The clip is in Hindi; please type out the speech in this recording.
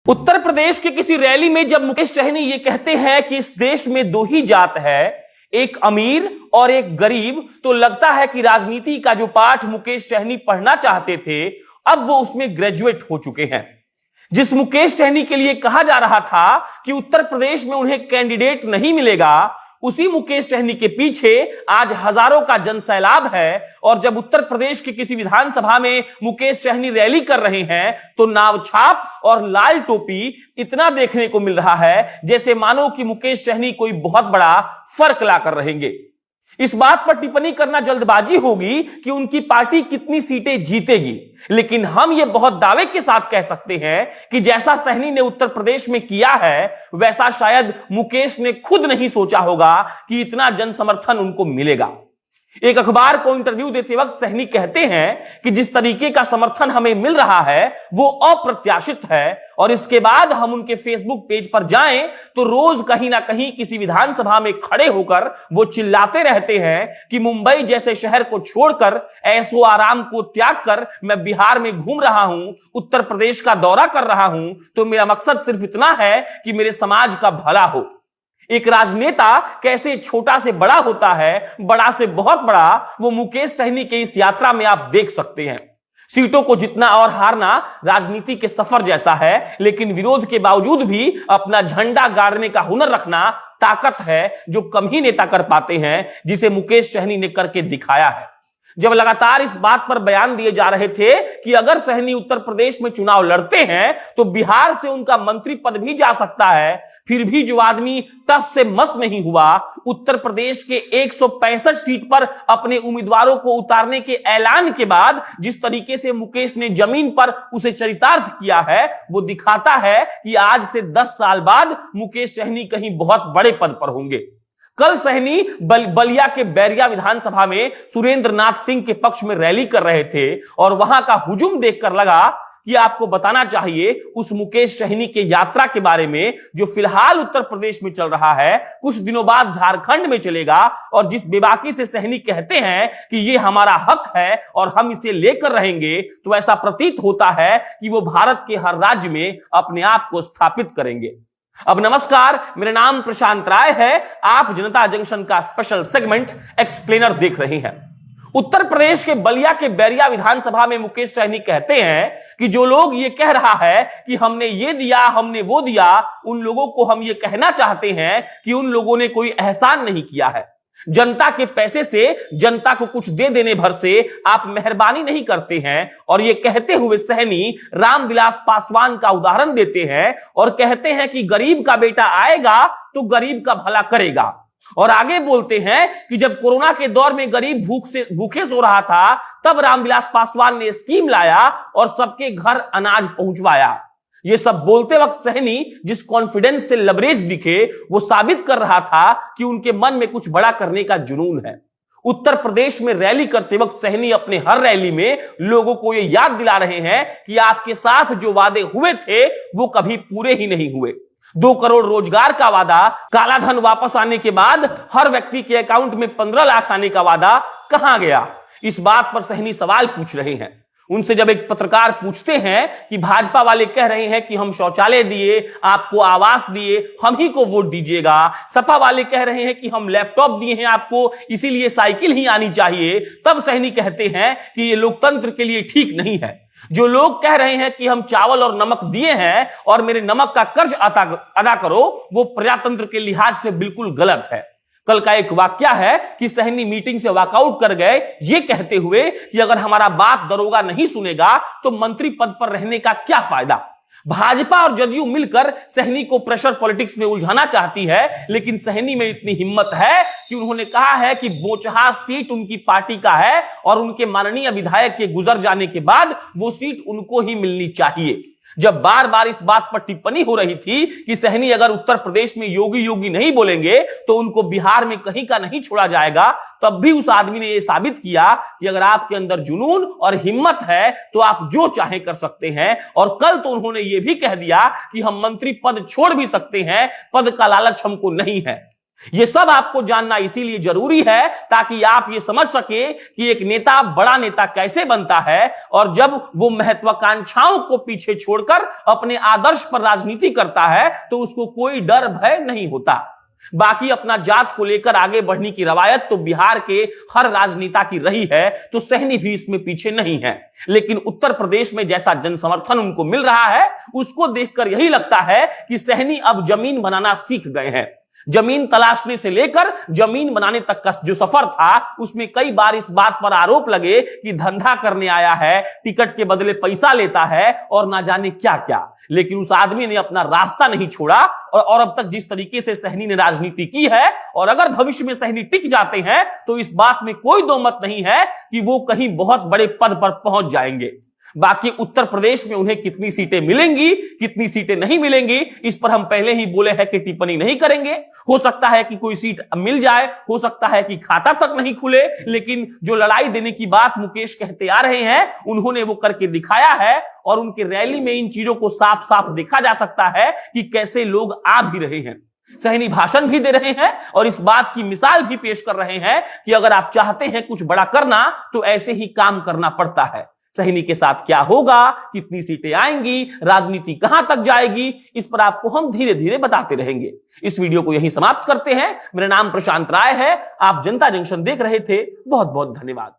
उत्तर प्रदेश के किसी रैली में जब मुकेश सहनी ये कहते हैं कि इस देश में दो ही जात है, एक अमीर और एक गरीब, तो लगता है कि राजनीति का जो पाठ मुकेश सहनी पढ़ना चाहते थे अब वो उसमें ग्रेजुएट हो चुके हैं। जिस मुकेश सहनी के लिए कहा जा रहा था कि उत्तर प्रदेश में उन्हें कैंडिडेट नहीं मिलेगा, उसी मुकेश सहनी के पीछे आज हजारों का जनसैलाब है। और जब उत्तर प्रदेश की किसी विधानसभा में मुकेश सहनी रैली कर रहे हैं तो नाव छाप और लाल टोपी इतना देखने को मिल रहा है जैसे मानो कि मुकेश सहनी कोई बहुत बड़ा फर्क लाकर रहेंगे। इस बात पर टिप्पणी करना जल्दबाजी होगी कि उनकी पार्टी कितनी सीटें जीतेगी, लेकिन हम यह बहुत दावे के साथ कह सकते हैं कि जैसा सहनी ने उत्तर प्रदेश में किया है वैसा शायद मुकेश ने खुद नहीं सोचा होगा कि इतना जन समर्थन उनको मिलेगा। एक अखबार को इंटरव्यू देते वक्त सहनी कहते हैं कि जिस तरीके का समर्थन हमें मिल रहा है वो अप्रत्याशित है, और इसके बाद हम उनके फेसबुक पेज पर जाएं तो रोज कहीं ना कहीं किसी विधानसभा में खड़े होकर वो चिल्लाते रहते हैं कि मुंबई जैसे शहर को छोड़कर, ऐशो आराम को त्याग कर मैं बिहार में घूम रहा हूं, उत्तर प्रदेश का दौरा कर रहा हूं, तो मेरा मकसद सिर्फ इतना है कि मेरे समाज का भला हो। एक राजनेता कैसे छोटा से बड़ा होता है, बड़ा से बहुत बड़ा, वो मुकेश सहनी के इस यात्रा में आप देख सकते हैं। सीटों को जितना और हारना राजनीति के सफर जैसा है, लेकिन विरोध के बावजूद भी अपना झंडा गाड़ने का हुनर रखना ताकत है जो कम ही नेता कर पाते हैं, जिसे मुकेश सहनी ने करके दिखाया है। जब लगातार इस बात पर बयान दिए जा रहे थे कि अगर सहनी उत्तर प्रदेश में चुनाव लड़ते हैं तो बिहार से उनका मंत्री पद भी जा सकता है, फिर भी जो आदमी टस से मस नहीं हुआ, उत्तर प्रदेश के 165 सीट पर अपने उम्मीदवारों को उतारने के ऐलान के बाद जिस तरीके से मुकेश ने जमीन पर उसे चरितार्थ किया है, वो दिखाता है कि आज से 10 साल बाद मुकेश सहनी कहीं बहुत बड़े पद पर होंगे। कल सहनी बलिया के बैरिया विधानसभा में सुरेंद्र नाथ सिंह के पक्ष में रैली कर रहे थे और वहां का हुजूम देखकर लगा कि आपको बताना चाहिए उस मुकेश सहनी के यात्रा के बारे में जो फिलहाल उत्तर प्रदेश में चल रहा है, कुछ दिनों बाद झारखंड में चलेगा। और जिस बेबाकी से सहनी कहते हैं कि ये हमारा हक है और हम इसे लेकर रहेंगे, तो ऐसा प्रतीत होता है कि वो भारत के हर राज्य में अपने आप को स्थापित करेंगे। अब नमस्कार, मेरा नाम प्रशांत राय है। आप जनता जंक्शन का स्पेशल सेगमेंट एक्सप्लेनर देख रहे हैं। उत्तर प्रदेश के बलिया के बैरिया विधानसभा में मुकेश सहनी कहते हैं कि जो लोग ये कह रहा है कि हमने ये दिया, हमने वो दिया, उन लोगों को हम ये कहना चाहते हैं कि उन लोगों ने कोई एहसान नहीं किया है। जनता के पैसे से जनता को कुछ दे देने भर से आप मेहरबानी नहीं करते हैं। और ये कहते हुए सहनी रामविलास पासवान का उदाहरण देते हैं और कहते हैं कि गरीब का बेटा आएगा तो गरीब का भला करेगा। और आगे बोलते हैं कि जब कोरोना के दौर में गरीब भूखे सो रहा था तब रामविलास पासवान ने स्कीम लाया और सबके घर अनाज पहुंचवाया। ये सब बोलते वक्त सहनी जिस कॉन्फिडेंस से लबरेज दिखे, वो साबित कर रहा था कि उनके मन में कुछ बड़ा करने का जुनून है। उत्तर प्रदेश में रैली करते वक्त सहनी अपने हर रैली में लोगों को ये याद दिला रहे हैं कि आपके साथ जो वादे हुए थे वो कभी पूरे ही नहीं हुए। 2 करोड़ रोजगार का वादा, काला धन वापस आने के बाद हर व्यक्ति के अकाउंट में 15 लाख आने का वादा कहां गया? इस बात पर सहनी सवाल पूछ रहे हैं। उनसे जब एक पत्रकार पूछते हैं कि भाजपा वाले कह रहे हैं कि हम शौचालय दिए, आपको आवास दिए, हम ही को वोट दीजिएगा, सपा वाले कह रहे हैं कि हम लैपटॉप दिए हैं आपको, इसीलिए साइकिल ही आनी चाहिए, तब सहनी कहते हैं कि ये लोकतंत्र के लिए ठीक नहीं है। जो लोग कह रहे हैं कि हम चावल और नमक दिए हैं और मेरे नमक का कर्ज अदा करो, वो प्रजातंत्र के लिहाज से बिल्कुल गलत है। कल का एक वाक्या है कि सहनी मीटिंग से वॉकआउट कर गए ये कहते हुए कि अगर हमारा बात दरोगा नहीं सुनेगा तो मंत्री पद पर रहने का क्या फायदा। भाजपा और जदयू मिलकर सहनी को प्रेशर पॉलिटिक्स में उलझाना चाहती है, लेकिन सहनी में इतनी हिम्मत है कि उन्होंने कहा है कि बोचहा सीट उनकी पार्टी का है और उनके माननीय विधायक के गुजर जाने के बाद वो सीट उनको ही मिलनी चाहिए। जब बार बार इस बात पर टिप्पणी हो रही थी कि सहनी अगर उत्तर प्रदेश में योगी योगी नहीं बोलेंगे तो उनको बिहार में कहीं का नहीं छोड़ा जाएगा, तब भी उस आदमी ने यह साबित किया कि अगर आपके अंदर जुनून और हिम्मत है तो आप जो चाहे कर सकते हैं। और कल तो उन्होंने यह भी कह दिया कि हम मंत्री पद छोड़ भी सकते हैं, पद का लालच हमको नहीं है। यह सब आपको जानना इसीलिए जरूरी है ताकि आप यह समझ सके कि एक नेता बड़ा नेता कैसे बनता है और जब वो महत्वाकांक्षाओं को पीछे छोड़कर अपने आदर्श पर राजनीति करता है तो उसको कोई डर भय नहीं होता। बाकी अपना जात को लेकर आगे बढ़ने की रवायत तो बिहार के हर राजनेता की रही है, तो सहनी भी इसमें पीछे नहीं है। लेकिन उत्तर प्रदेश में जैसा जनसमर्थन उनको मिल रहा है उसको देखकर यही लगता है कि सहनी अब जमीन बनाना सीख गए हैं। जमीन तलाशने से लेकर जमीन बनाने तक का जो सफर था उसमें कई बार इस बात पर आरोप लगे कि धंधा करने आया है, टिकट के बदले पैसा लेता है और ना जाने क्या क्या। लेकिन उस आदमी ने अपना रास्ता नहीं छोड़ा और अब तक जिस तरीके से सहनी ने राजनीति की है और अगर भविष्य में सहनी टिक जाते हैं तो इस बात में कोई दो मत नहीं है कि वो कहीं बहुत बड़े पद पर पहुंच जाएंगे। बाकी उत्तर प्रदेश में उन्हें कितनी सीटें मिलेंगी, कितनी सीटें नहीं मिलेंगी, इस पर हम पहले ही बोले हैं कि टिप्पणी नहीं करेंगे। हो सकता है कि कोई सीट मिल जाए, हो सकता है कि खाता तक नहीं खुले, लेकिन जो लड़ाई देने की बात मुकेश कहते आ रहे हैं उन्होंने वो करके दिखाया है और उनके रैली में इन चीजों को साफ साफ देखा जा सकता है कि कैसे लोग आ भी रहे हैं। सहनी भाषण भी दे रहे हैं और इस बात की मिसाल भी पेश कर रहे हैं कि अगर आप चाहते हैं कुछ बड़ा करना तो ऐसे ही काम करना पड़ता है। सहनी के साथ क्या होगा, कितनी सीटें आएंगी, राजनीति कहां तक जाएगी, इस पर आपको हम धीरे धीरे बताते रहेंगे। इस वीडियो को यहीं समाप्त करते हैं। मेरा नाम प्रशांत राय है। आप जनता जंक्शन देख रहे थे। बहुत बहुत धन्यवाद।